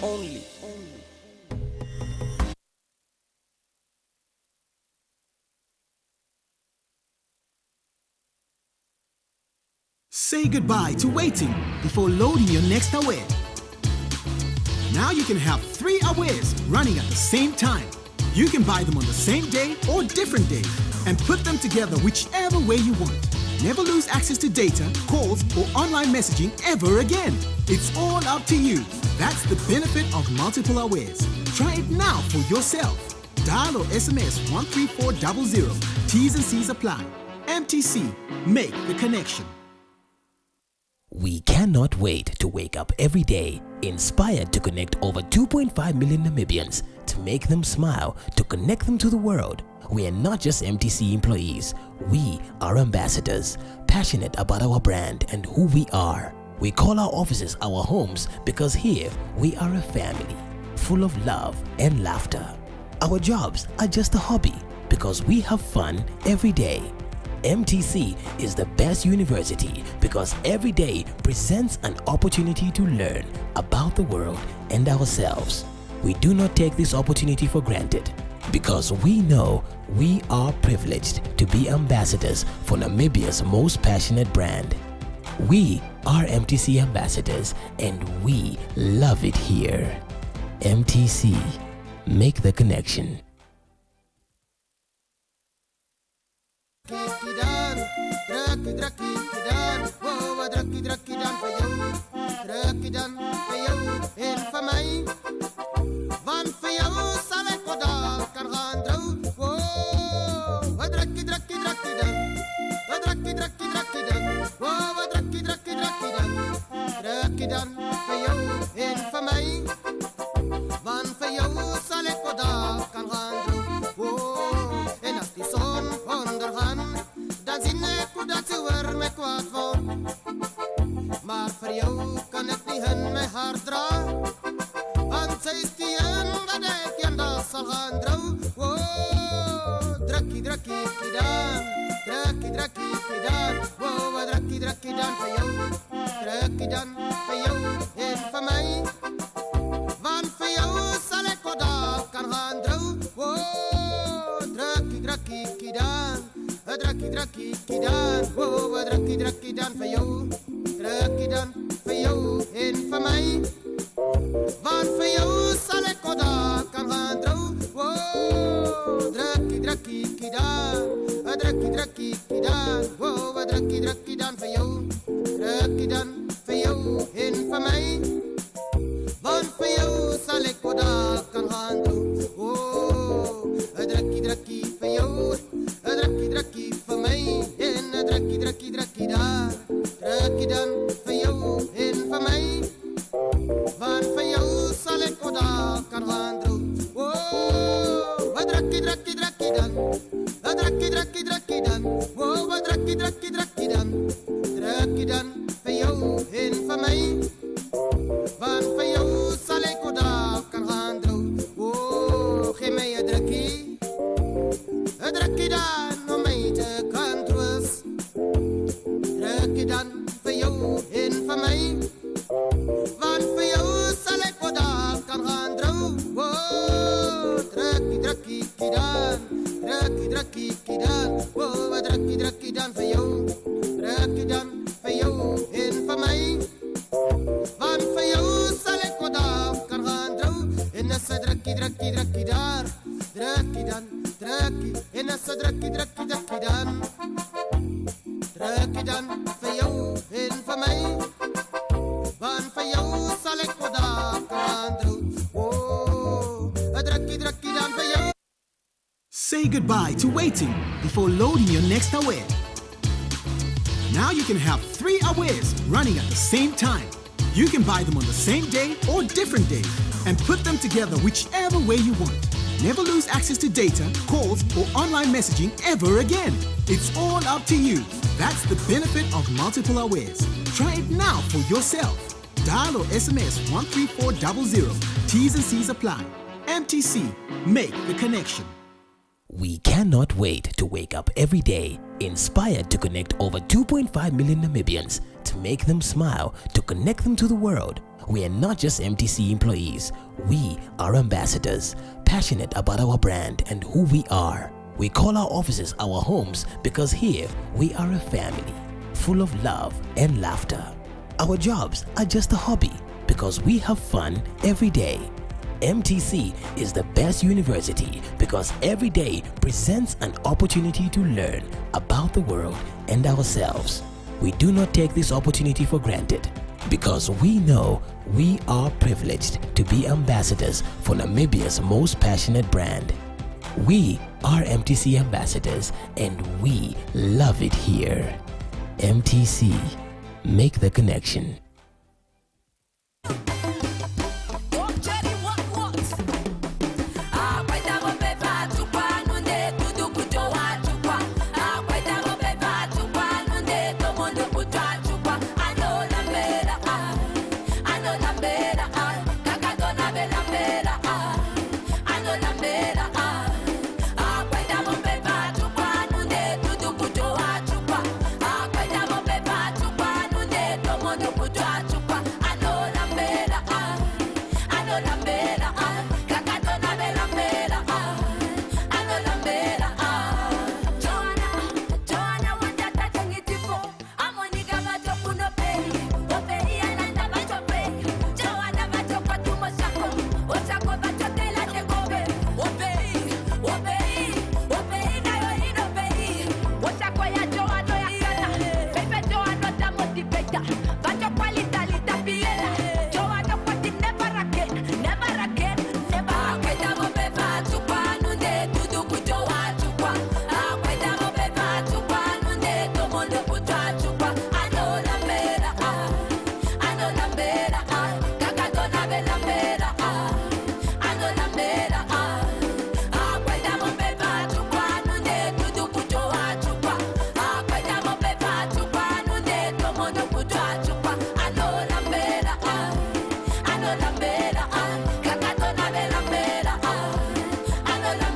Only. Say goodbye to waiting before loading your next aware. Now you can have 3 awares running at the same time. You can buy them on the same day or different days and put them together whichever way you want. Never lose access to data, calls, or online messaging ever again. It's all up to you. That's the benefit of multiple awares. Try it now for yourself. Dial or SMS 13400. T's and C's apply. MTC. Make the connection. We cannot wait to wake up every day inspired to connect over 2.5 million Namibians, to make them smile, to connect them to the world. We are not just MTC employees, we are ambassadors, passionate about our brand and who we are. We call our offices our homes because here we are a family, full of love and laughter. Our jobs are just a hobby because we have fun every day. MTC is the best university because every day presents an opportunity to learn about the world and ourselves. We do not take this opportunity for granted because we know we are privileged to be ambassadors for Namibia's most passionate brand. We are MTC ambassadors and we love it here. MTC, make the connection. Maar voor jou kan ik niet in mijn hart dragen. Want zij is die en dat ik je dat zal gaan drogen. Oh, drakkie, drakkie, kidaan. Drakkie, drakkie, kidaan. Oh, drakkie, drakkie, dan voor jou. Drakkie dan voor jou en voor mij. Want voor jou zal ik wat dat kan gaan drogen. Oh, drakkie, drakkie, kidaan. Drakkie, drakkie, kidaan. Oh, drakkie, drakkie, dan voor jou. Drakkie dan voor jou en voor mij. Want voor jou zal ik wat dat kan gaan drogen. Oh, drakkie, drakkie, kidaan. Drakkie, drakkie, kidaan. Oh, drakkie, drakkie, dan voor jou. Drakkie dan voor jou en voor mij. Want voor jou zal ik wat dat kan gaan drogen. Oh, drakkie, drakkie voor jou. Drakkie, drakkie voor mij. En drakkie, drakkie, drakkie daar. Drakkie dan voor jou en voor mij. Want voor jou zal ik wat dat kan gaan drogen. Oh, drakkie, drakkie, drakkie dan. Drakkie, drakkie, drakkie dan. Oh, drakkie, drakkie, drakkie dan. Drakkie dan voor jou en voor mij. Want voor jou zal ik wat dat kan gaan drogen. Oh, geef mij een drakkie. Een drakkie dan om mij te kan troosten. Drakkie dan voor jou en voor mij. Want voor jou zal ik wat dat kan gaan drogen. Oh, drakkie, drakkie, kidaan. Drakkie, drakkie, kidaan. Oh, drakkie, drakkie dan voor jou. Drakkie dan voor jou en voor mij. Want voor jou zal ik wat dat kan gaan drogen. En als ze drakkie, drakkie, drakkie daar. Drakkie dan, drakkie. En als ze drakkie, drakkie, drakkie dan. Drakkie dan voor jou en voor mij. Want voor jou zal ik wat dat kan gaan drogen. Oh, drakkie, drakkie dan voor jou. Say goodbye to waiting before loading your next aware. Now you can have 3 awares running at the same time. You can buy them on the same day or different days and put them together whichever way you want. Never lose access to data, calls, or online messaging ever again. It's all up to you. That's the benefit of multiple awares. Try it now for yourself. Dial or SMS 13400. T's and C's apply. MTC, make the connection. We cannot wait to wake up every day inspired to connect over 2.5 million Namibians, to make them smile, to connect them to the world. We are not just MTC employees, we are ambassadors, passionate about our brand and who we are. We call our offices our homes because here we are a family, full of love and laughter. Our jobs are just a hobby because we have fun every day. MTC is the best university because every day presents an opportunity to learn about the world and ourselves. We do not take this opportunity for granted because we know we are privileged to be ambassadors for Namibia's most passionate brand. We are MTC ambassadors and we love it here. MTC, make the connection.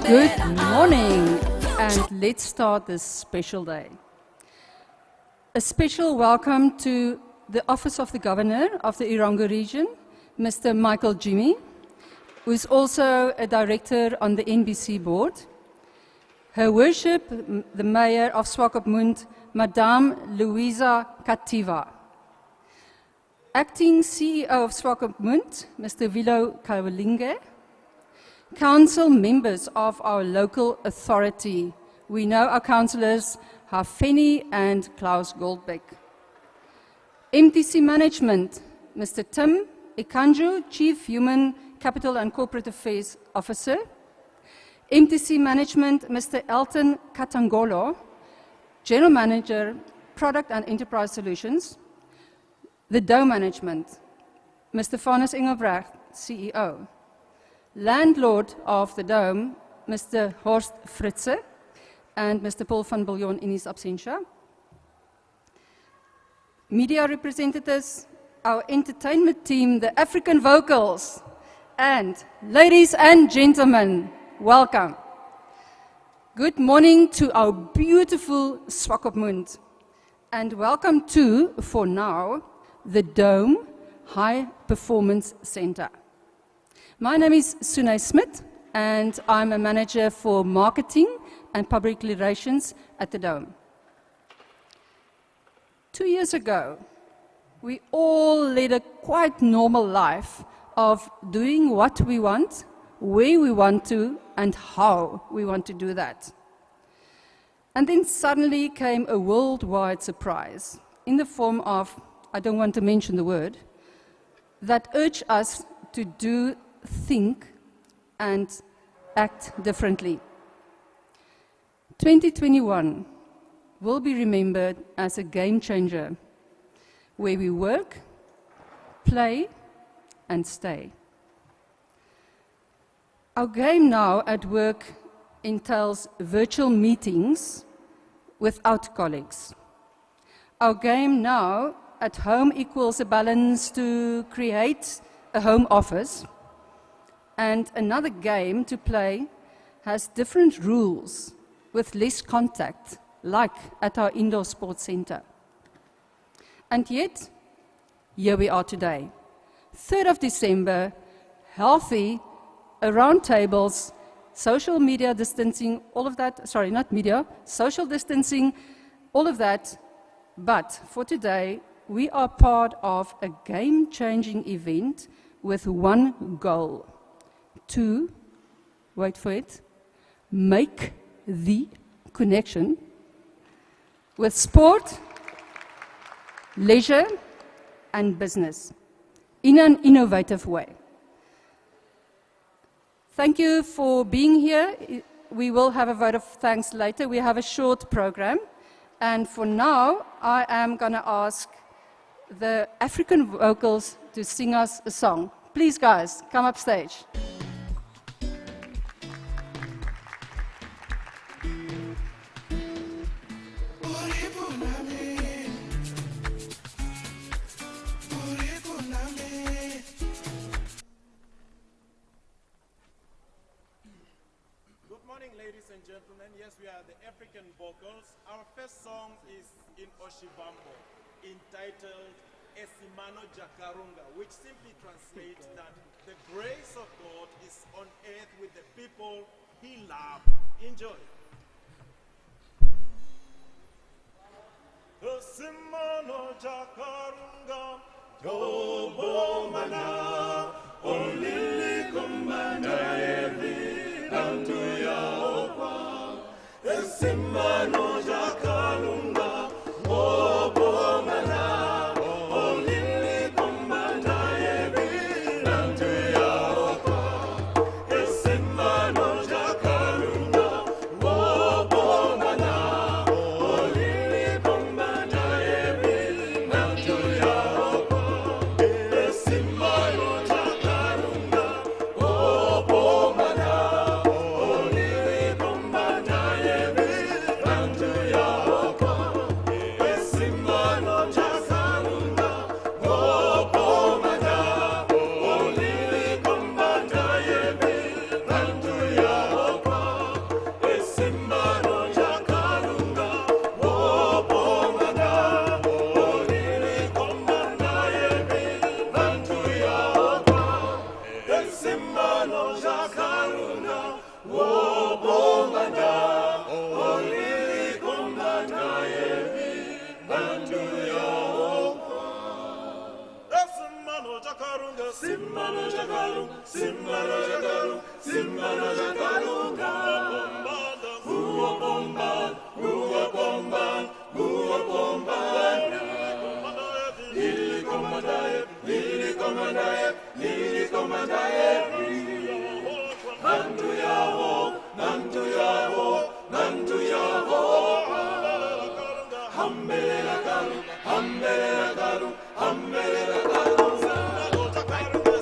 Good morning, and let's start this special day. A special welcome to the Office of the Governor of the Irongo region, Mr. Michael Jimmy, who is also a director on the NBC board. Her Worship, the Mayor of Swakopmund, Madame Louisa Kativa. Acting CEO of Swakopmund, Mr. Vilo Kawalinge. Council members of our local authority. We know our councillors Hafeni and Klaus Goldbeck. MTC Management, Mr. Tim Ikanju, Chief Human Capital and Corporate Affairs Officer. MTC Management, Mr. Elton Katangolo, General Manager, Product and Enterprise Solutions. The Doe Management, Mr. Vanus Engelbrecht, CEO. Landlord of the Dome, Mr. Horst Fritze, and Mr. Paul van Biljon in his absentia. Media representatives, our entertainment team, the African Vocals, and ladies and gentlemen, welcome. Good morning to our beautiful Swakopmund, and welcome to, for now, the Dome High Performance Center. My name is Sunay Smith, and I'm a manager for marketing and public relations at the Dome. 2 years ago, we all led a quite normal life of doing what we want, where we want to, and how we want to do that. And then suddenly came a worldwide surprise in the form of, I don't want to mention the word, that urged us to do, think, and act differently. 2021 will be remembered as a game changer, where we work, play, and stay. Our game now at work entails virtual meetings without colleagues. Our game now at home equals a balance to create a home office, and another game to play has different rules with less contact, like at our indoor sports center. And yet, here we are today, 3rd of December, healthy, around tables, social media distancing, all of that, sorry, not media, social distancing, all of that. But for today, we are part of a game-changing event with one goal: to, wait for it, make the connection with sport, leisure, and business in an innovative way. Thank you for being here. We will have a vote of thanks later. We have a short program. And for now, I am going to ask the African vocals to sing us a song. Please, guys, come up stage. Good morning, ladies and gentlemen. Yes, we are the African vocals. Our first song is in Oshibambo, entitled Esimano Jakarunga, which simply translates that the grace of God is on earth with the people he loved. Enjoy. Esimano Jakarunga, Jobo Mana, Olili Kumbana Evi, Nantuya Opa, Esimano Jakarunga, Jobo Mana, Olili Kumbana Evi, Nantuya Opa, Esimano Jakarunga, Jobo Mana, Olili Kumbana Evi, Nantuya Opa, Esimano Jakarunga, Jobo Mana, Olili Kumbana Evi, Nantuya Opa, Esimano Jakarunga, Jobo Mana, Olili Kumbana Evi, Nantuya Opa, Esimano Jakarunga, Jobo Mana, Olili Kumbana Evi, Nantuya Opa, Esimano Jakarunga, Jobo Mana, Olili Kumbana Evi, Nantuya Opa. Esimano Jakarunga, Simano Jakarunga, Simano Jakarunga, Simano Jakarunga, Hua Bomban, Hua Bomban, Hua Bomban, Lili Komandaye, Lili Komandaye, Lili Komandaye, Nantuya Ho, Nantuya Ho, Nantuya Ho, Hambele Karu, Hambele Karu, Hambele Karu,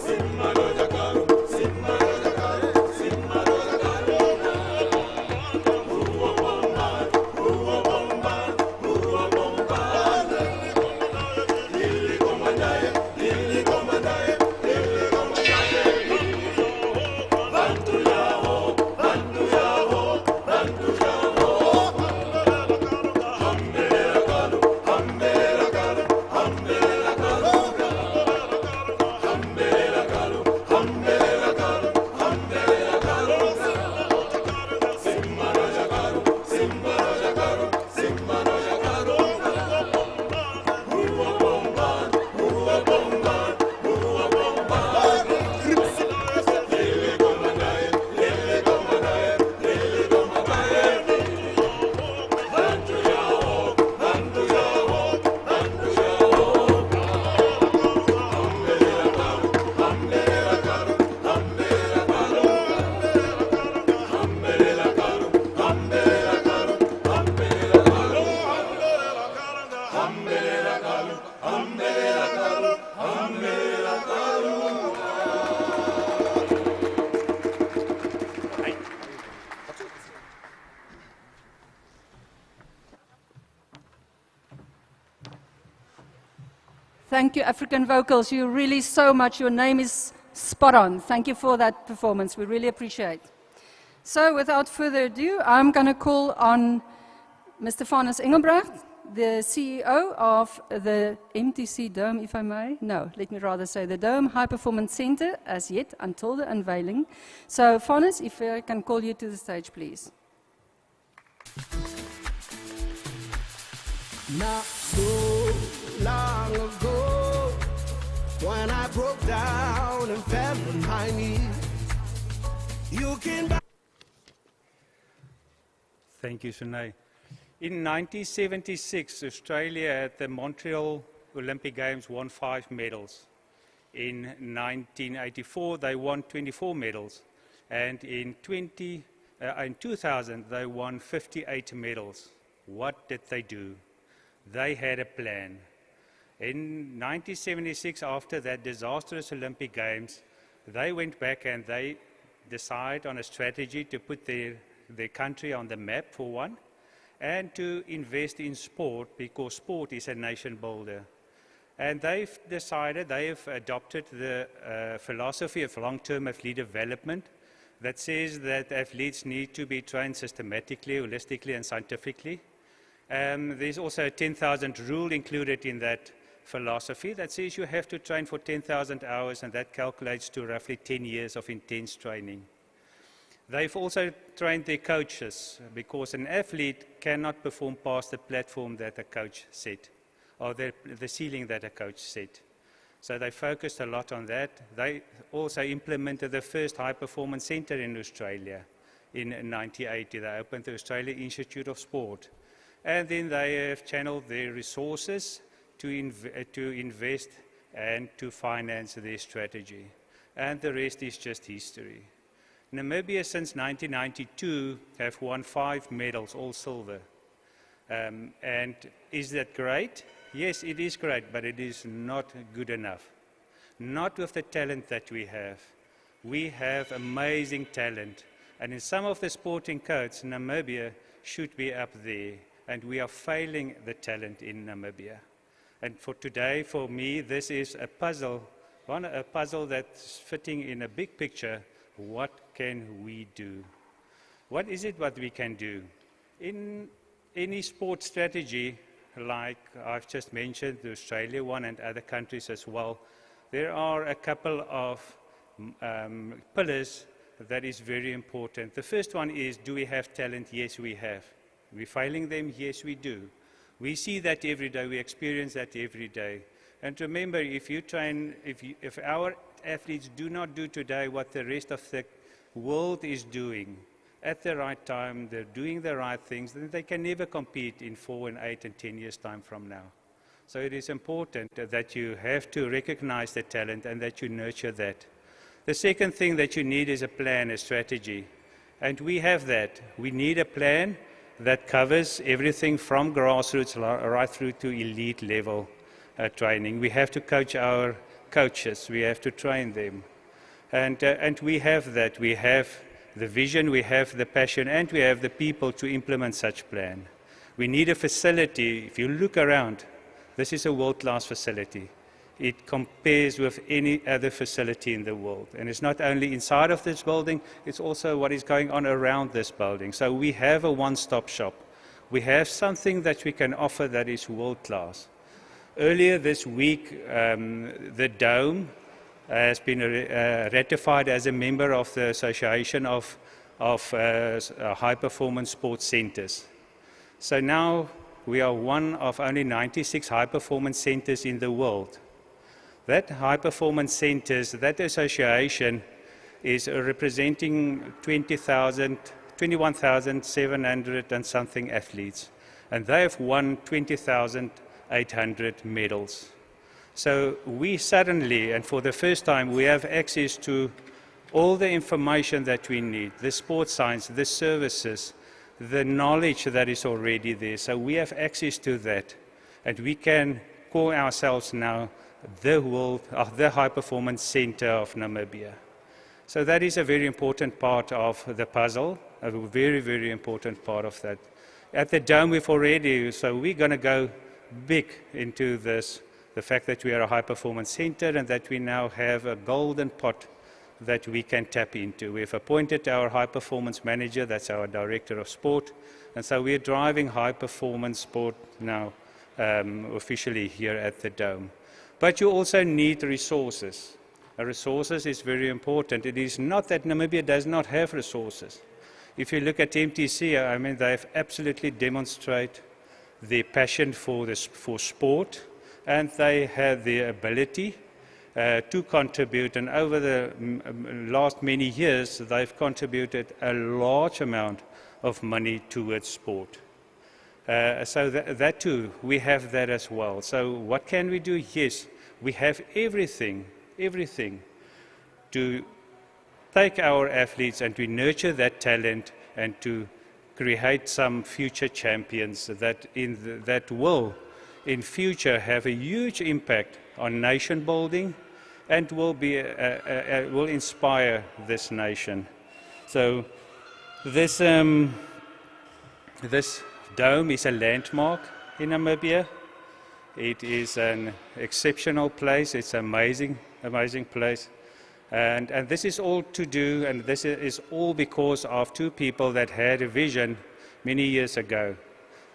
Simano Jakaru, Simano Jakaru, Simano Jakaru, Hua Bomban, Hua Bomban, Hua Bomban, Lili Komandaye, Lili Komandaye, Lili Komandaye, Nantuya Ho, Nantuya Ho, Nantuya Ho, Hambele Karu, Hambele Karu, Hambele Karu, Hambele Karu, Hambele Karu, Hambele Karu, Simano Jakaru, Simano Jakaru, Simano Jakaru, Hua Bomban, Hua Bomban, Hua Bomban, Lili Komandaye, Lili Komandaye, Lili Komandaye, Nantuya Ho, Nantuya Ho, Nantuya Ho, Hambele Karu, Hambele Karu, Hambele Karu, Hambele Karu, Hambele Karu, Hambele Karu, Hambele Karu, Hambele Karu, Hambele Karu. Thank you, African vocals. You really so much. Your name is Spot on. Thank you for that performance. We really appreciate. So without further ado, I'm going to call on Mr. Vanus Engelbrecht, the CEO of the MTC Dome, if I may. No, let me rather say the Dome High Performance Center, as yet, until the unveiling. So Vanus, if I can call you to the stage, please. Not so long ago, when I broke down and fell on my knees, you came back. Thank you, Sunay. In 1976, Australia at the Montreal Olympic Games won 5 medals. In 1984, they won 24 medals. And in 2000, they won 58 medals. What did they do? They had a plan. In 1976, after that disastrous Olympic Games, they went back and they decided on a strategy to put their country on the map, for one, and to invest in sport, because sport is a nation builder. And they've decided, they've adopted the philosophy of long-term athlete development that says that athletes need to be trained systematically, holistically, and scientifically. There's also a 10,000 rule included in that philosophy that says you have to train for 10,000 hours, and that calculates to roughly 10 years of intense training. They've also trained their coaches, because an athlete cannot perform past the platform that a coach set, or the ceiling that a coach set. So they focused a lot on that. They also implemented the first high-performance centre in Australia in 1980. They opened the Australia Institute of Sport. And then they have channeled their resources to invest and to finance their strategy. And the rest is just history. Namibia, since 1992, have won 5 medals, all silver. And is that great? Yes, it is great, but it is not good enough. Not with the talent that we have. We have amazing talent. And in some of the sporting codes, Namibia should be up there. And we are failing the talent in Namibia. And for today, for me, this is a puzzle that's fitting in a big picture. What can we do? What is it what we can do? In any sport strategy, like I've just mentioned, the Australia one and other countries as well, there are a couple of pillars that is very important. The first one is, do we have talent? Yes, we have. We're failing them? Yes, we do. We see that every day. We experience that every day. And remember, if our athletes do not do today what the rest of the world is doing at the right time, they're doing the right things, then they can never compete in 4 and 8 and 10 years' time from now. So it is important that you have to recognize the talent and that you nurture that. The second thing that you need is a plan, a strategy. And we have that. We need a plan that covers everything from grassroots right through to elite level training. We have to coach our coaches. We have to train them. And we have that. We have the vision, we have the passion, and we have the people to implement such plan. We need a facility. If you look around, this is a world-class facility. It compares with any other facility in the world. And it's not only inside of this building, it's also what is going on around this building. So we have a one-stop shop. We have something that we can offer that is world-class. Earlier this week, the Dome has been ratified as a member of the Association of High-Performance Sports Centers. So now we are one of only 96 high-performance centers in the world. That high-performance centers, that association is representing 21,700 and something athletes. And they have won 20,800 medals. So we suddenly, and for the first time, we have access to all the information that we need, the sports science, the services, the knowledge that is already there. So we have access to that. And we can call ourselves now the high-performance center of Namibia. So that is a very important part of the puzzle, a very, very important part of that. At the Dome, so we're going to go big into this the fact that we are a high-performance center and that we now have a golden pot that we can tap into. We've appointed our high-performance manager, that's our director of sport, and so we're driving high-performance sport now officially here at the Dome. But you also need resources. Resources is very important. It is not that Namibia does not have resources. If you look at MTC, I mean, they've absolutely demonstrated their passion for sport, and they have the ability to contribute. And over the last many years, they've contributed a large amount of money towards sport. So that too, we have that as well. So what can we do? Yes, we have everything to take our athletes and to nurture that talent and to create some future champions that will in future have a huge impact on nation building and will inspire this nation. So this dome is a landmark in Namibia. It is an exceptional place. It's an amazing place. And this is all to do, and this is all because of two people that had a vision many years ago,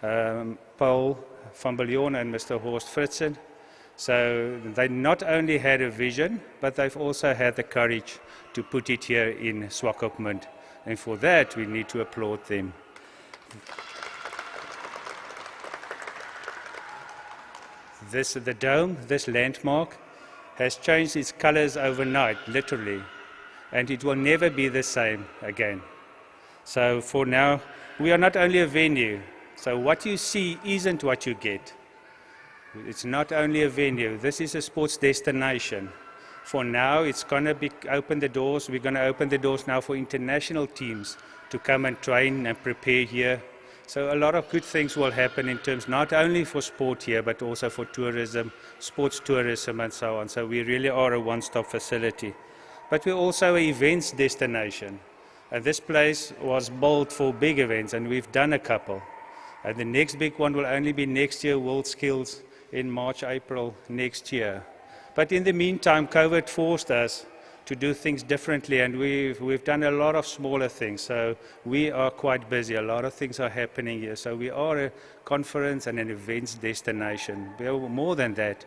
Paul van Biljon and Mr. Horst Fritzen. So they not only had a vision, but they've also had the courage to put it here in Swakopmund. And for that, we need to applaud them. The dome, this landmark, has changed its colors overnight, literally, and it will never be the same again. So for now, we are not only a venue, so what you see isn't what you get. It's not only a venue, this is a sports destination. For now, it's going to open the doors, we're going to open the doors now for international teams to come and train and prepare here. So a lot of good things will happen in terms not only for sport here, but also for tourism, sports tourism and so on. So we really are a one-stop facility. But we're also an events destination. And this place was built for big events, and we've done a couple. And the next big one will only be next year, World Skills, in March, April next year. But in the meantime, COVID forced us to do things differently, and we've done a lot of smaller things. So we are quite busy. A lot of things are happening here. So we are a conference and an events destination. We are more than that.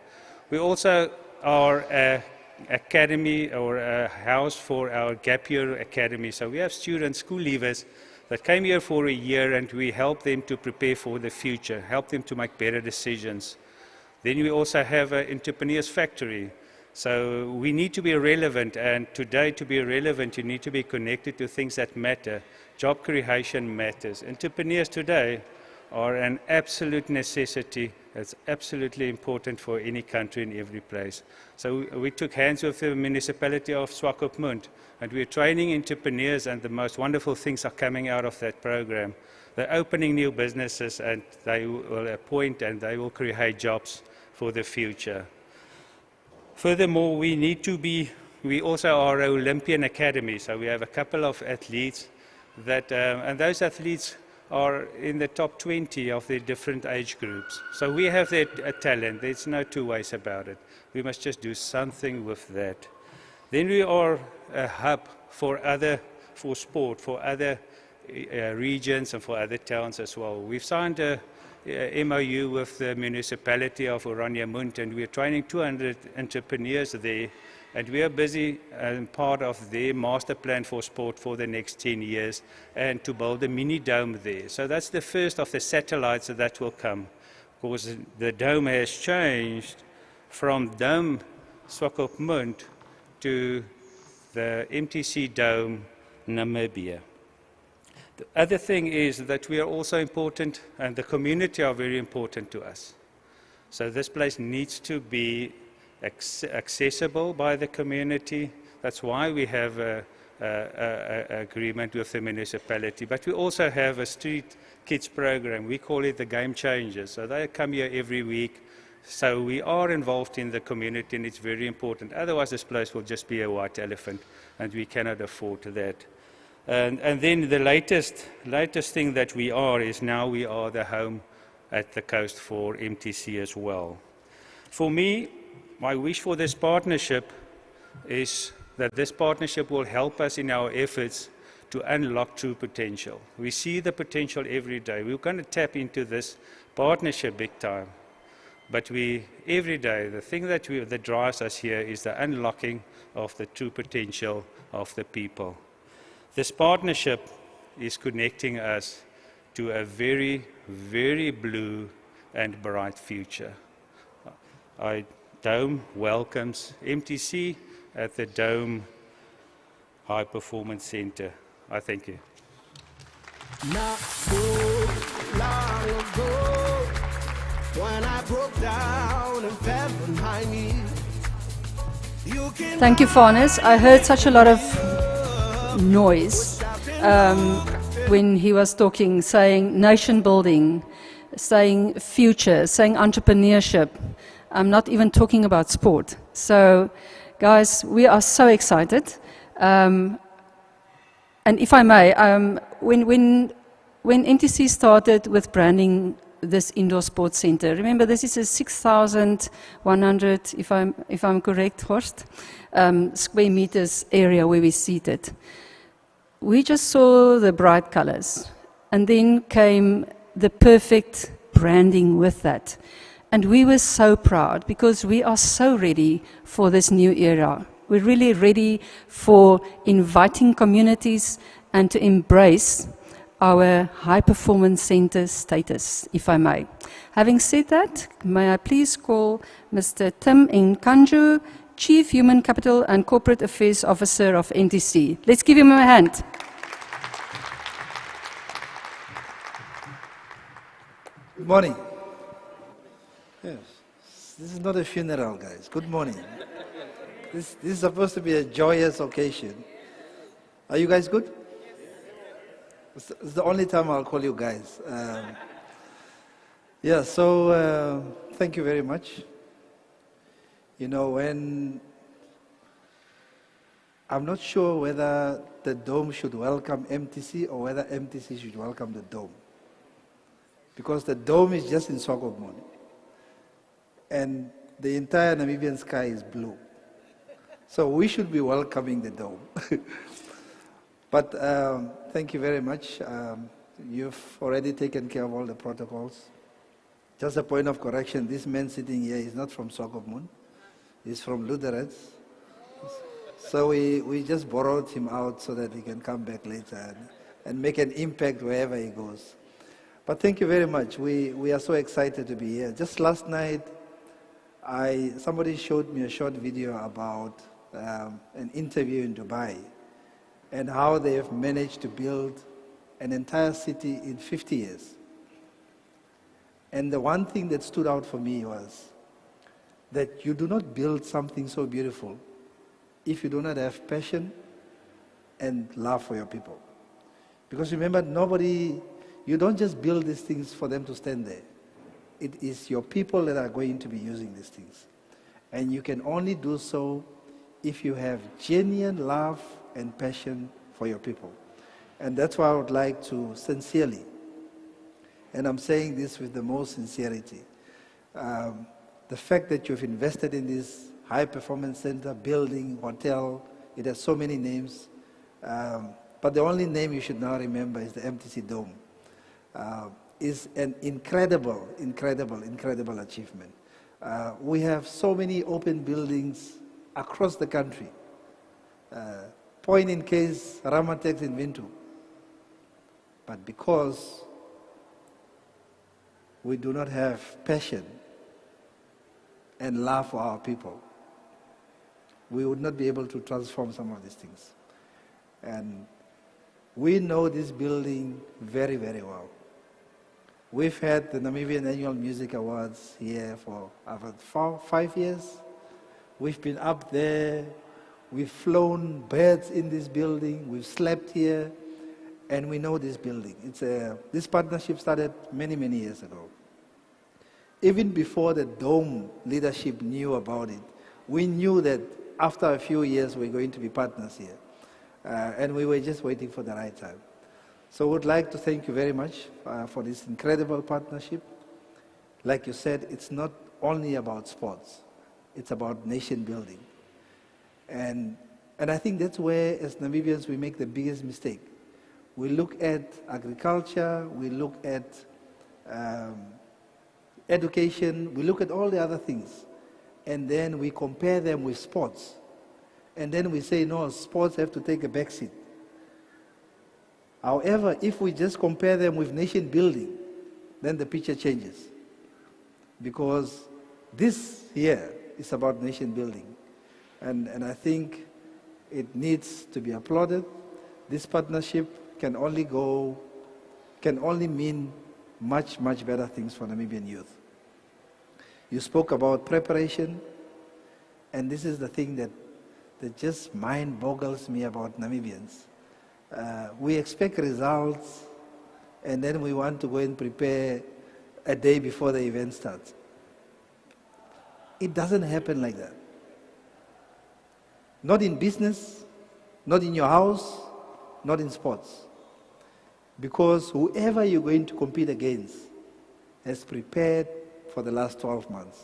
We also are an academy or a house for our gap year academy. So we have students, school leavers, that came here for a year, and we help them to prepare for the future, help them to make better decisions. Then we also have an entrepreneurs factory. So we need to be relevant, and today to be relevant, you need to be connected to things that matter. Job creation matters. Entrepreneurs today are an absolute necessity. It's absolutely important for any country in every place. So we took hands with the municipality of Swakopmund, and we're training entrepreneurs, and the most wonderful things are coming out of that program. They're opening new businesses, and they will appoint and they will create jobs for the future. Furthermore, we also are an Olympian academy, so we have a couple of athletes that, and those athletes are in the top 20 of the different age groups. So we have that talent, there's no two ways about it. We must just do something with that. Then we are a hub for sport, for other regions and for other towns as well. We've signed a MOU with the municipality of Oraniemund, and we're training 200 entrepreneurs there, and we are busy and part of their master plan for sport for the next 10 years and to build a mini dome there. So that's the first of the satellites that will come, because the dome has changed from Dome Swakopmund to the MTC Dome Namibia. The other thing is that we are also important, and the community are very important to us. So this place needs to be accessible by the community. That's why we have an agreement with the municipality. But we also have a street kids program. We call it the Game Changers. So they come here every week. So we are involved in the community, and it's very important. Otherwise, this place will just be a white elephant, and we cannot afford that. And then the latest thing that we are is now we are the home at the coast for MTC as well. For me, my wish for this partnership is that this partnership will help us in our efforts to unlock true potential. We see the potential every day. We're going to tap into this partnership big time. But every day, the thing that drives us here is the unlocking of the true potential of the people. This partnership is connecting us to a very, very blue and bright future. Dome welcomes MTC at the Dome High Performance Center. I thank you. Not so long ago, when I broke down and fell on my knees. Thank you, Farnes. I heard such a lot of noise when he was talking, saying nation building, saying future, saying entrepreneurship. I'm not even talking about sport. So, guys, we are so excited. And if I may, when MTC started with branding this indoor sports center, remember this is a 6,100, if I'm correct, Horst, square meters area where we seated. We just saw the bright colors, and then came the perfect branding with that. And we were so proud because we are so ready for this new era. We're really ready for inviting communities and to embrace our high-performance center status, if I may. Having said that, may I please call Mr. Tim Nkanju, Chief Human Capital and Corporate Affairs Officer of MTC. Let's give him a hand. Good morning. Yes, this is not a funeral, guys. Good morning. This is supposed to be a joyous occasion. Are you guys good? It's the only time I'll call you guys. Thank you very much. You know, when I'm not sure whether the Dome should welcome MTC or whether MTC should welcome the Dome. Because the Dome is just in Swakopmund. And the entire Namibian sky is blue. So we should be welcoming the Dome. But thank you very much. You've already taken care of all the protocols. Just a point of correction, this man sitting here is not from Swakopmund. He's from Lutherans. So we just borrowed him out so that he can come back later and make an impact wherever he goes. But thank you very much. We are so excited to be here. Just last night, somebody showed me a short video about an interview in Dubai and how they have managed to build an entire city in 50 years. And the one thing that stood out for me was that you do not build something so beautiful if you do not have passion and love for your people. Because remember, you don't just build these things for them to stand there. It is your people that are going to be using these things. And you can only do so if you have genuine love and passion for your people. And that's why I would like to sincerely, and I'm saying this with the most sincerity, the fact that you've invested in this high-performance center, building, hotel, it has so many names, but the only name you should now remember is the MTC Dome. Is an incredible achievement. We have so many open buildings across the country. Point in case, Ramatex in Vintu. But because we do not have passion and love for our people, we would not be able to transform some of these things. And we know this building very, very well. We've had the Namibian Annual Music Awards here for about 5 years. We've been up there, we've flown birds in this building, we've slept here, and we know this building. This partnership started many, many years ago. Even before the Dome leadership knew about it, we knew that after a few years we're going to be partners here. And we were just waiting for the right time. So I would like to thank you very much for this incredible partnership. like you said, it's not only about sports. It's about nation building. And I think that's where, as Namibians, we make the biggest mistake. We look at agriculture, we look at education, we look at all the other things, and then we compare them with sports. And then we say, no, sports have to take a back seat. However, if we just compare them with nation building, then the picture changes. Because this here is about nation building. And I think it needs to be applauded. This partnership can only mean much, much better things for Namibian youth. You spoke about preparation, and this is the thing that just mind boggles me about Namibians. We expect results, and then we want to go and prepare a day before the event starts. It doesn't happen like that. Not in business, not in your house, not in sports. Because whoever you're going to compete against has prepared for the last 12 months,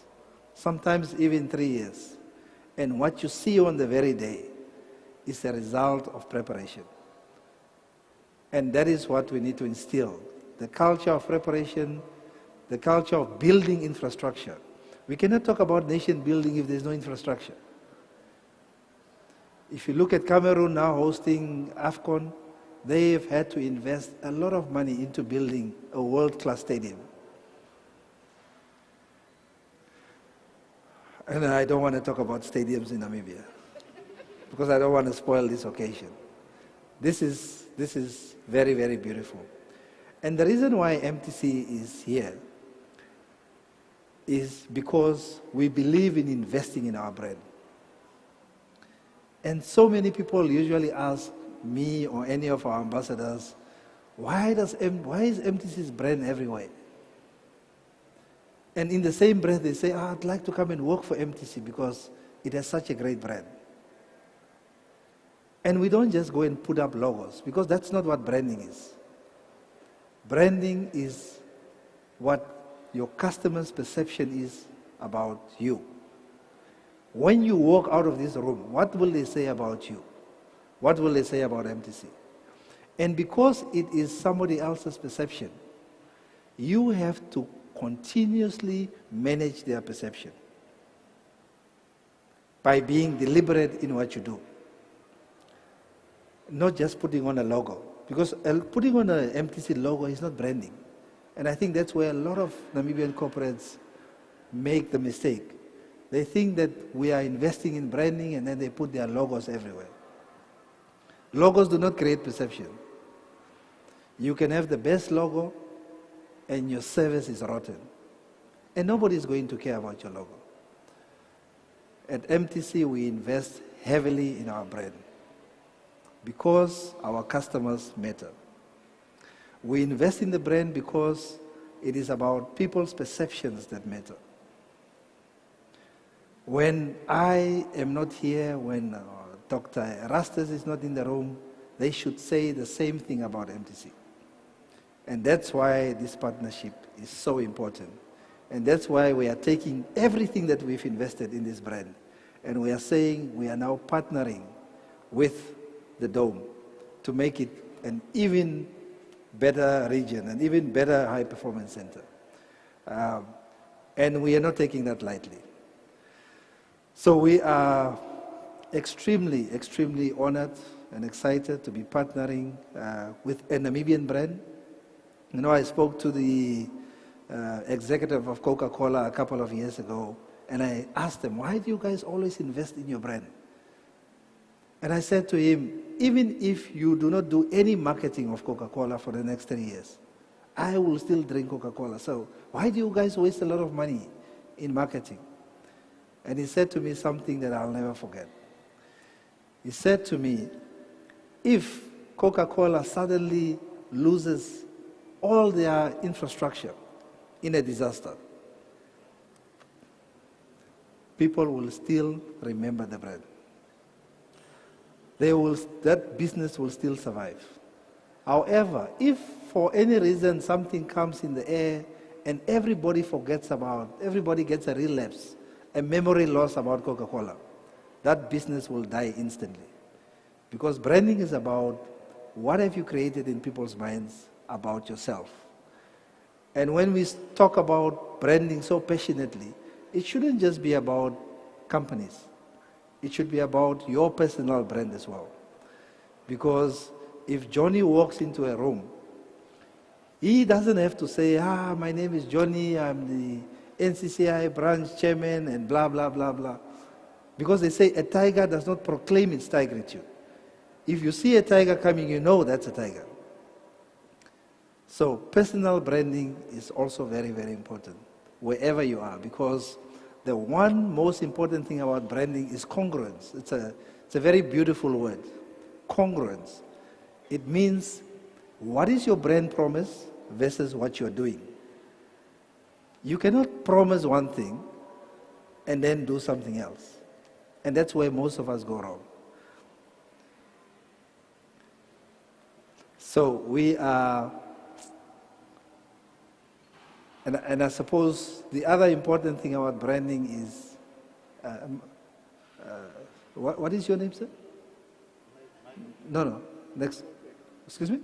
sometimes even 3 years. And what you see on the very day is a result of preparation. And that is what we need to instill, the culture of preparation, the culture of building infrastructure. We cannot talk about nation building if there's no infrastructure. If you look at Cameroon now hosting AFCON, they've had to invest a lot of money into building a world-class stadium. And I don't want to talk about stadiums in Namibia, because I don't want to spoil this occasion. This is very, very beautiful. And the reason why MTC is here is because we believe in investing in our brand. And so many people usually ask me or any of our ambassadors, why is MTC's brand everywhere? And in the same breath, they say, I'd like to come and work for MTC because it has such a great brand. And we don't just go and put up logos, because that's not what branding is. Branding is what your customer's perception is about you. When you walk out of this room, what will they say about you? What will they say about MTC? And because it is somebody else's perception, you have to continuously manage their perception by being deliberate in what you do. Not just putting on a logo, because putting on an MTC logo is not branding. And I think that's where a lot of Namibian corporates make the mistake. They think that we are investing in branding and then they put their logos everywhere. Logos do not create perception. You can have the best logo and your service is rotten. And nobody is going to care about your logo. At MTC, we invest heavily in our brand because our customers matter. We invest in the brand because it is about people's perceptions that matter. When I am not here, when Dr. Erastus is not in the room, they should say the same thing about MTC. And that's why this partnership is so important. And that's why we are taking everything that we've invested in this brand, and we are saying we are now partnering with the Dome to make it an even better region, an even better high-performance center. And we are not taking that lightly. So we are extremely, extremely honored and excited to be partnering with a Namibian brand. You know, I spoke to the executive of Coca-Cola a couple of years ago, and I asked them, why do you guys always invest in your brand? And I said to him, even if you do not do any marketing of Coca-Cola for the next 3 years, I will still drink Coca-Cola. So why do you guys waste a lot of money in marketing? And he said to me something that I'll never forget. He said to me, if Coca-Cola suddenly loses all their infrastructure in a disaster, people will still remember the brand. That business will still survive. However, if for any reason something comes in the air and everybody gets a relapse, a memory loss about Coca-Cola, that business will die instantly. Because branding is about what have you created in people's minds about yourself. And when we talk about branding so passionately, it shouldn't just be about companies. It should be about your personal brand as well. Because if Johnny walks into a room, he doesn't have to say, my name is Johnny, I'm the NCCI branch chairman, and blah, blah, blah, blah. Because they say a tiger does not proclaim its tigritude. If you see a tiger coming, you know that's a tiger. So personal branding is also very, very important, wherever you are, because the one most important thing about branding is congruence. It's a very beautiful word, congruence. It means, what is your brand promise versus what you're doing? You cannot promise one thing and then do something else. And that's where most of us go wrong. So we are, and I suppose the other important thing about branding is, what is your name, sir? No, next, excuse me?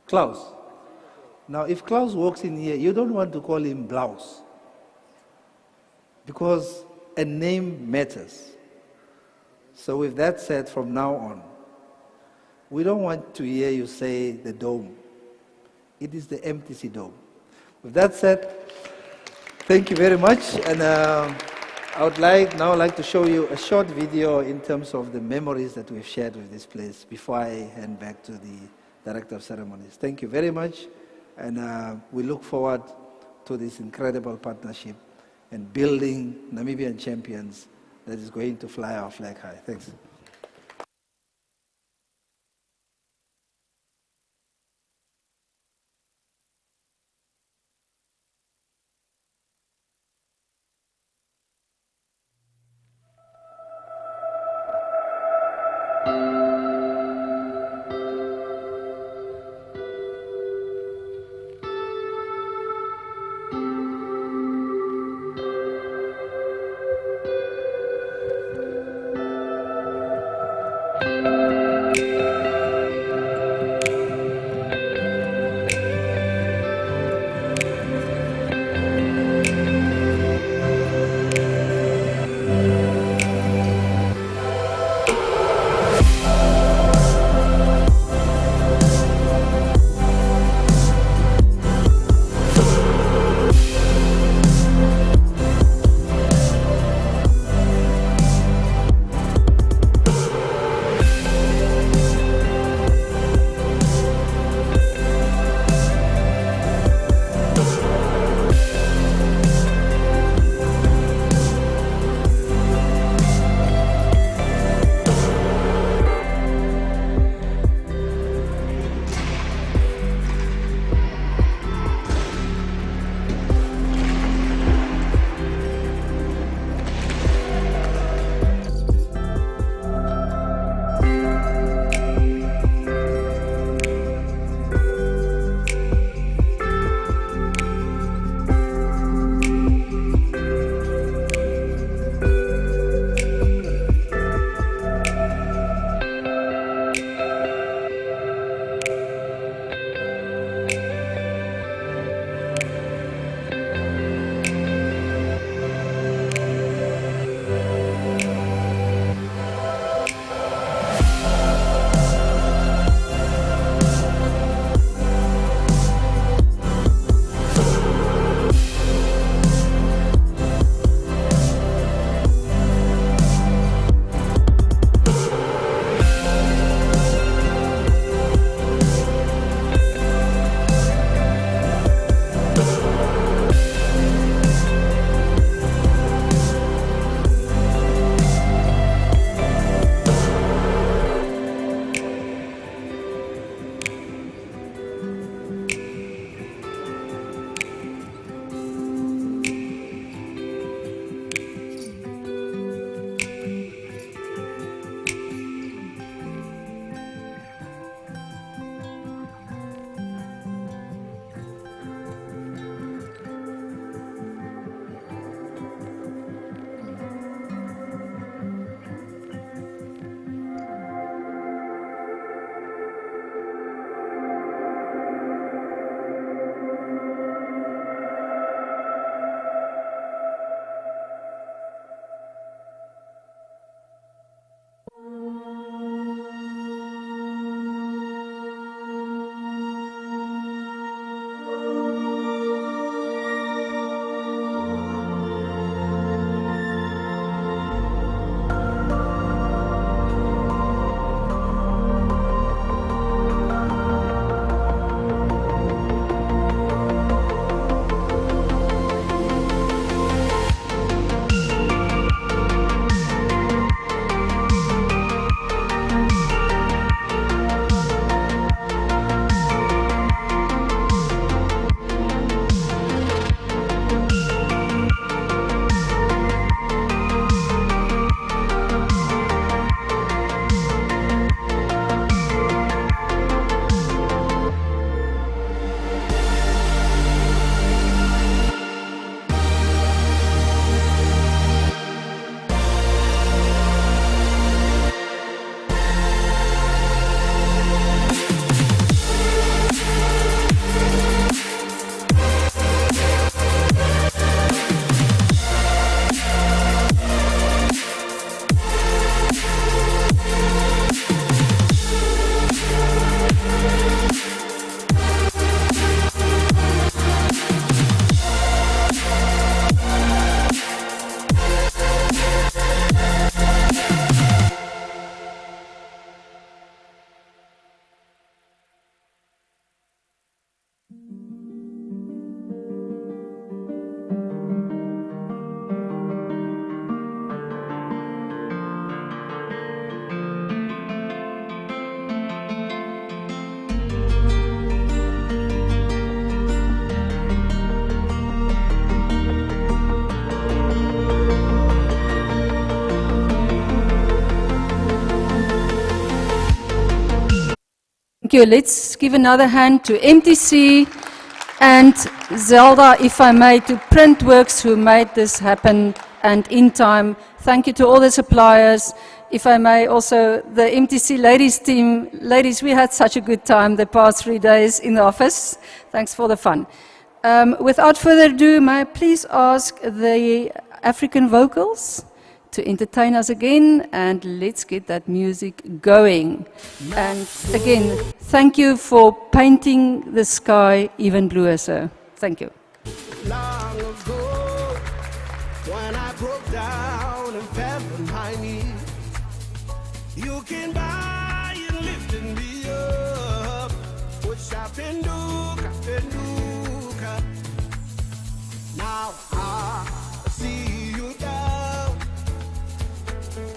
Klaus. Now, if Klaus walks in here, you don't want to call him Blouse, because a name matters. So with that said, from now on, we don't want to hear you say the dome. It is the MTC dome. With that said, thank you very much. And I would now like to show you a short video in terms of the memories that we've shared with this place before I hand back to the Director of Ceremonies. Thank you very much. And we look forward to this incredible partnership and building Namibian champions that is going to fly our flag high. Thanks. Thank you. Let's give another hand to MTC and Zelda, if I may, to Printworks who made this happen and in time. Thank you to all the suppliers. If I may, also the MTC ladies team. Ladies, we had such a good time the past 3 days in the office. Thanks for the fun. Without further ado, may I please ask the African vocals to entertain us again, and let's get that music going. And again, thank you for painting the sky even bluer, sir. Thank you. Long ago, when I broke down and fell on my knees, you came by and lifted me up. Which I've been doing. Now I see you down,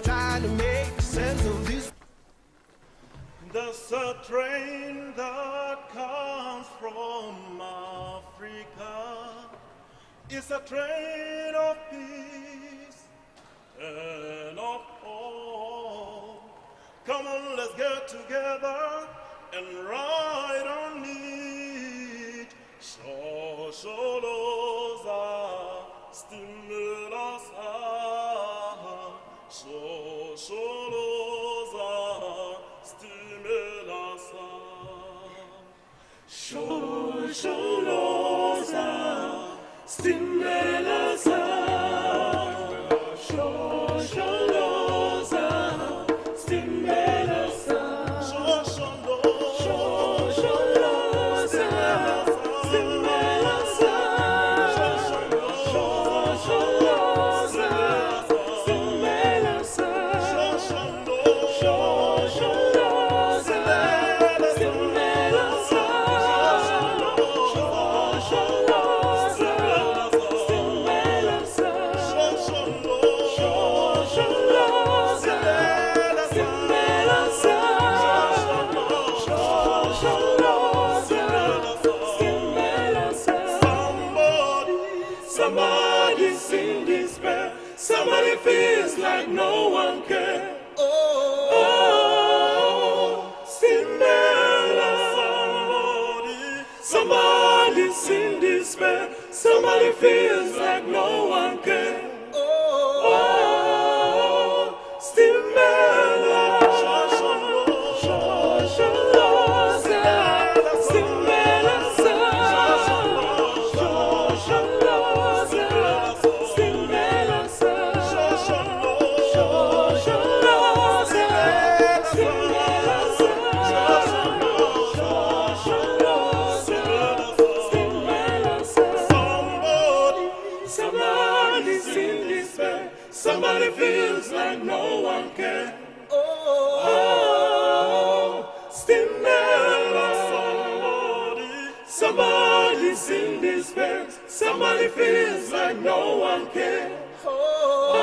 trying to make sense of this. There's a train that comes from Africa. It's a train of peace and of hope. Come on, let's get together and ride on it. Shosholoza, stimulasa, shosholoza, stimulasa, shosholoza, stimulasa, shosholoza, stimulasa, somebody feels like no one cares. Oh, Cinderella. Somebody's in despair. Somebody feels like no one cares. Oh, Cinderella. Somebody feels like no one can. Oh, Stimela. Somebody's in despair. Somebody feels like no one can. Oh,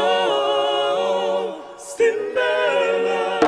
Stimela.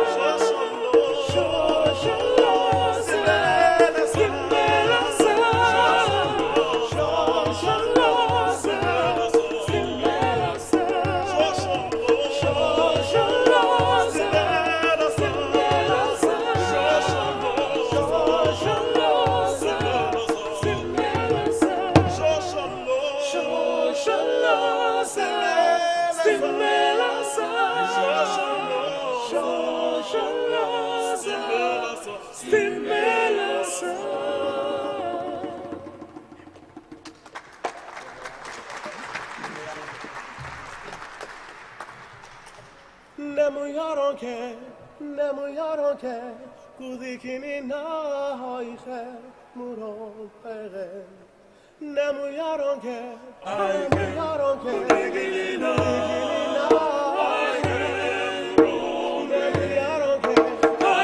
Nemoyaronke, kudikini na hoiche, muron pere. Nemoyaronke, kudikini na hoiche, muron pere.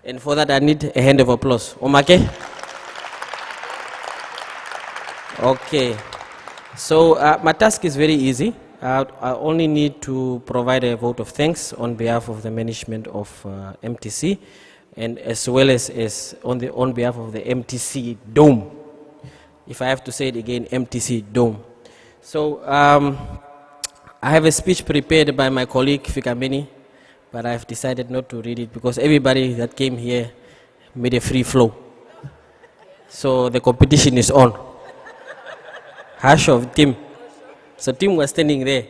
And for that, I need a hand of applause. Omake? Okay. So my task is very easy. I only need to provide a vote of thanks on behalf of the management of MTC, and as well as on behalf of the MTC Dome. If I have to say it again, MTC Dome. So I have a speech prepared by my colleague Fikameni, but I've decided not to read it because everybody that came here made a free flow. So the competition is on. Hash of Tim. So Tim was standing there.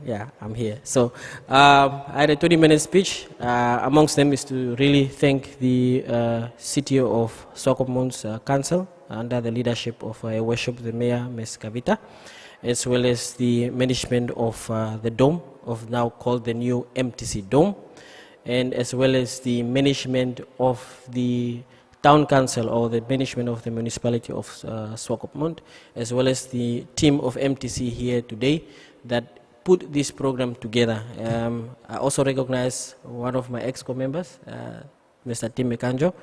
Yeah, I'm here. So I had a 20-minute speech. Amongst them is to really thank the City of Swakopmund's Council under the leadership of Worship the Mayor, Ms. Kavita, as well as the management of the Dome, of now called the new MTC Dome, and as well as the management of the Town Council or the management of the municipality of Swakopmund, as well as the team of MTC here today that put this program together. I also recognize one of my EXCO members, Mr. Tim Mekanjo.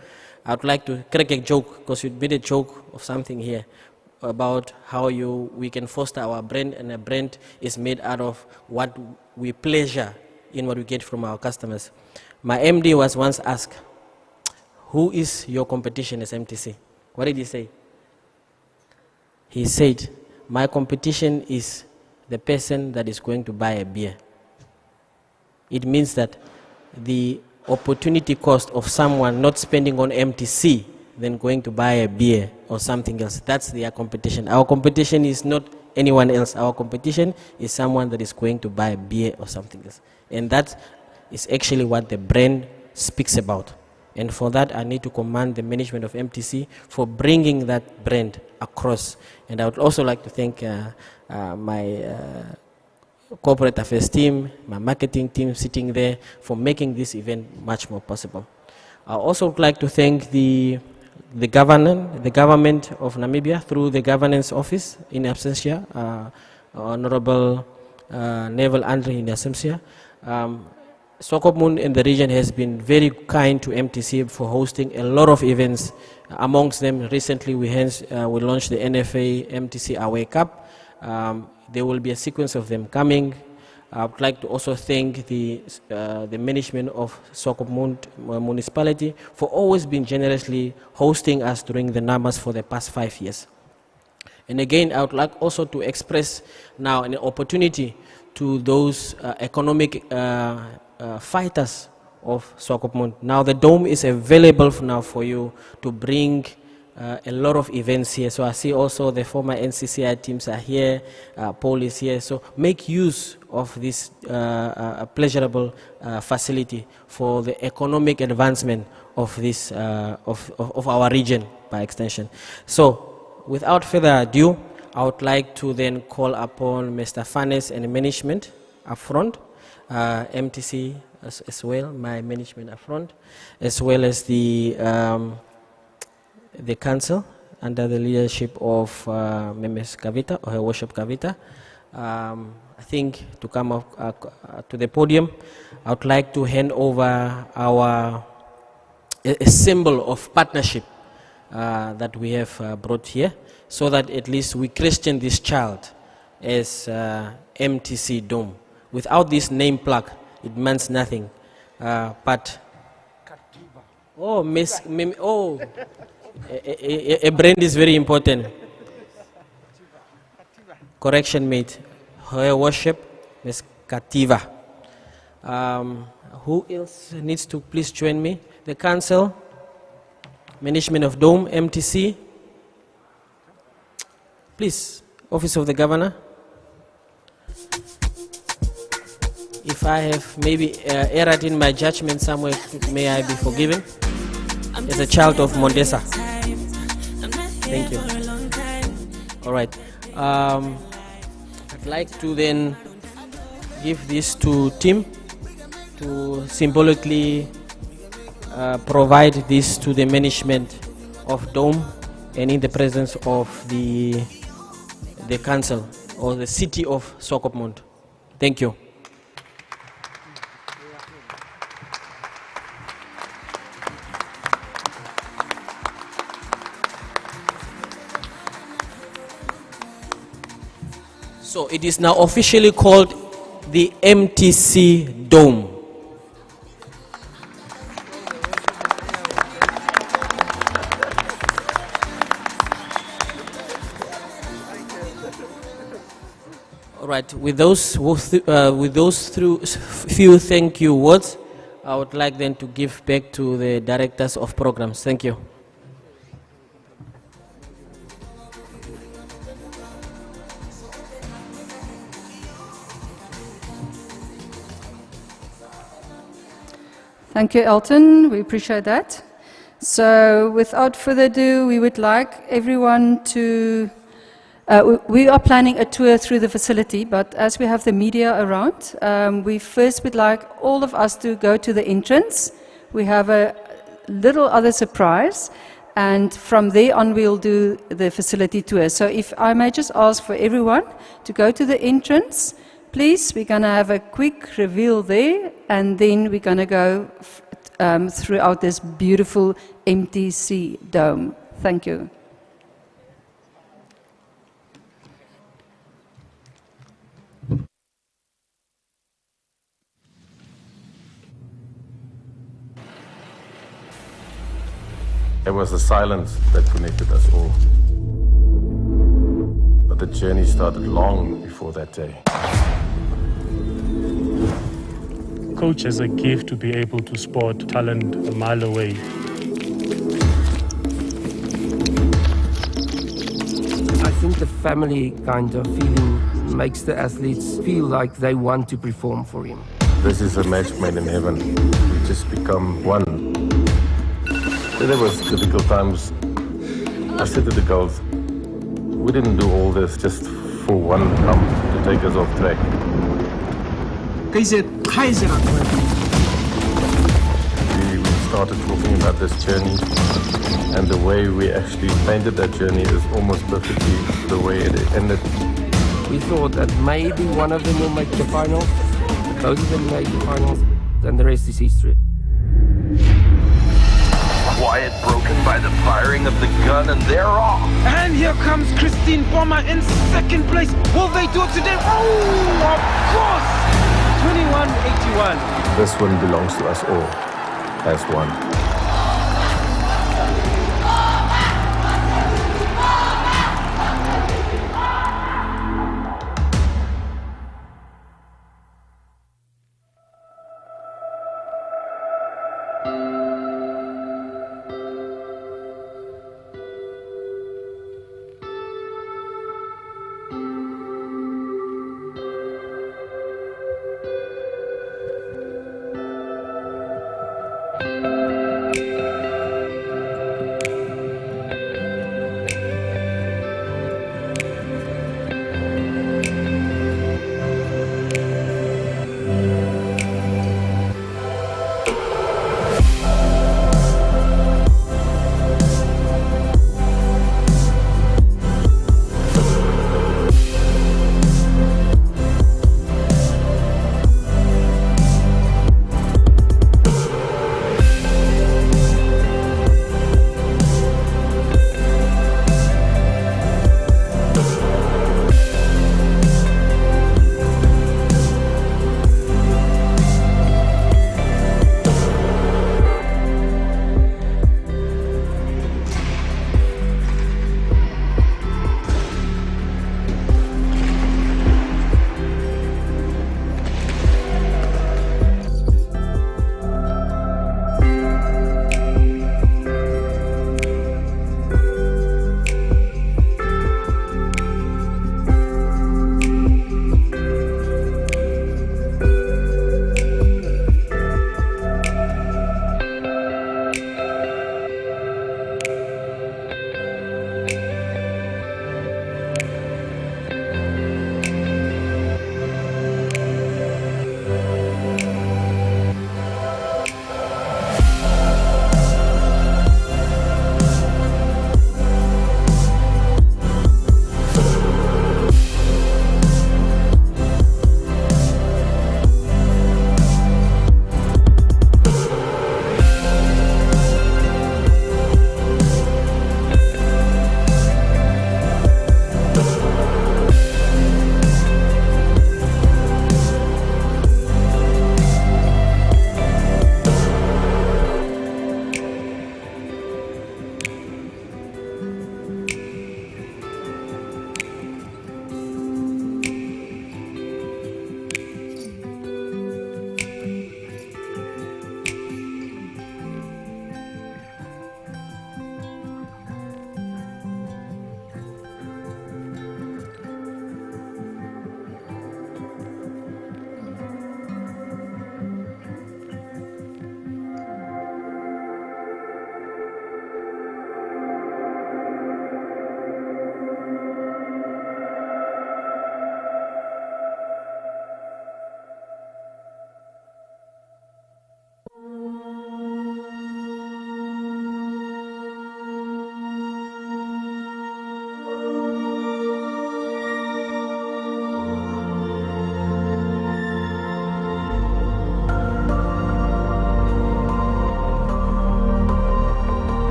I would like to crack a joke, because you made a joke of something here about how we can foster our brand, and a brand is made out of what we pleasure in what we get from our customers. My MD was once asked, who is your competition as MTC? What did he say? He said, my competition is the person that is going to buy a beer. It means that the opportunity cost of someone not spending on MTC than going to buy a beer or something else, that's their competition. Our competition is not anyone else. Our competition is someone that is going to buy a beer or something else. And that is actually what the brand speaks about. And for that, I need to commend the management of MTC for bringing that brand across. And I would also like to thank my corporate affairs team, my marketing team sitting there for making this event much more possible. I also would like to thank the government of Namibia through the governance office in absentia, Honorable Naval Andre in absentia. Swakopmund in the region has been very kind to MTC for hosting a lot of events. Amongst them, recently we launched the NFA MTC Away Cup. There will be a sequence of them coming. I would like to also thank the management of Swakopmund municipality for always being generously hosting us during the Namas for the past 5 years. And again, I would like also to express now an opportunity to those economic fighters of Swakopmund. Now the Dome is available now for you to bring a lot of events here. So I see also the former NCCI teams are here, Paul is here. So make use of this pleasurable facility for the economic advancement of this of our region by extension. So without further ado, I would like to then call upon Mr. Fanes and management up front, MTC as well, my management up front, as well as the council under the leadership of Ms. Kavita, or Her Worship Kavita. I think to come up to the podium, I would like to hand over a symbol of partnership that we have brought here, so that at least we christen this child as MTC Dome. Without this name plaque, it means nothing. But a brand is very important. Correction made. Her Worship, Ms. Kativa. Who else needs to please join me? The council, management of Dome, MTC. Please, Office of the Governor. If I have maybe erred in my judgment somewhere, may I be forgiven? As a child of Mondesa. Thank you. All right. I'd like to then give this to Tim to symbolically provide this to the management of Dome, and in the presence of the council or the city of Swakopmund. Thank you. So it is now officially called the MTC Dome. All right, with those few thank you words, I would like then to give back to the directors of programs. Thank you. Thank you, Elton. We appreciate that. So without further ado, we would like everyone to... we are planning a tour through the facility, but as we have the media around, we first would like all of us to go to the entrance. We have a little other surprise, and from there on we'll do the facility tour. So if I may just ask for everyone to go to the entrance, please. We're going to have a quick reveal there, and then we're going to go throughout this beautiful MTC dome. Thank you. It was the silence that connected us all. But the journey started long before that day. Coach has a gift to be able to spot talent a mile away. I think the family kind of feeling makes the athletes feel like they want to perform for him. This is a match made in heaven. We just become one. There was difficult times. I said to the girls, we didn't do all this just for one hump to take us off track. We started talking about this journey, and the way we actually painted that journey is almost perfectly the way it ended. We thought that maybe one of them will make the finals, but both of them made the finals, then the rest is history. Quiet broken by the firing of the gun, and they're off. And here comes Christine Bomber in second place. Will they do it today? Oh, of course! 21-81. This one belongs to us all as one.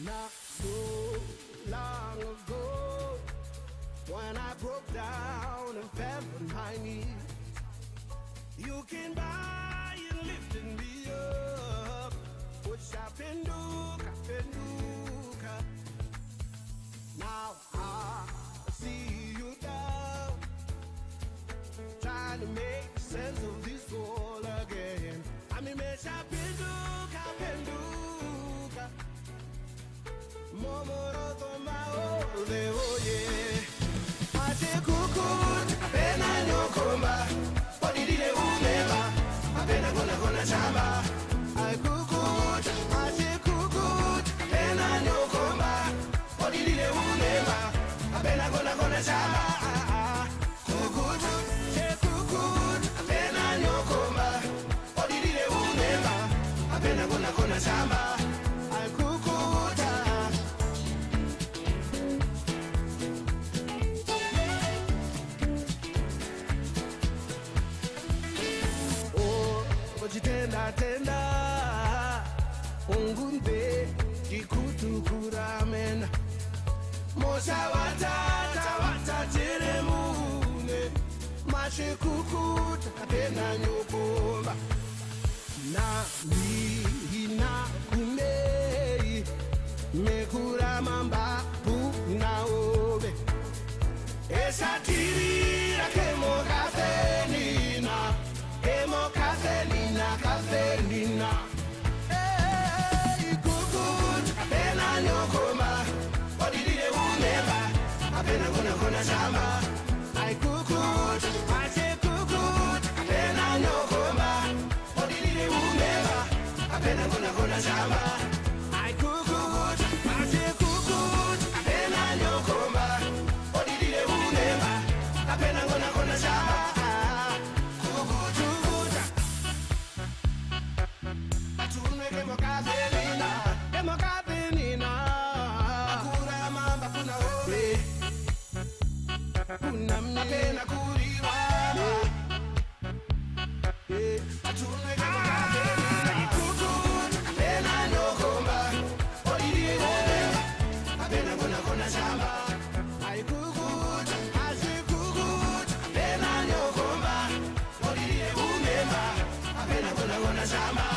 Not so long ago, when I broke down and fell on my knees, you came by and lifted me up. Ushapenduka, penduka. Now I see you down, trying to make sense of this all again. I mean, penduka, penduka. Momoroto maole oye. Ate kukut, apena nyokomba. Odidile umeba, apena gona chamba. Ay kukut, ate kukut, apena nyokomba. Odidile umeba, apena gona chamba. Kukut, che kukut, apena nyokomba. Odidile umeba, apena gona chamba. Ay kukut. Tenda ungunde dikutukuramen mosa wata teremune mashikukuta apena nyokomba na lihina kumei mekura mamba punaobe esatirira kemo kafenina Kafelina, hey, kukut, apena nyokoma, odidile umeba, apena gona chamba. Ay kukut, ase kukut, apena nyokoma, odidile umeba, apena gona chamba. Ay kukut, ase kukut, apena nyokoma, odidile umeba, apena gona chamba. Apena kuriwa atunwe kukut apena nyokomba odidile umeba apena gona chamba. Ay kukut ase kukut apena nyokomba odidile umeba apena gona chamba.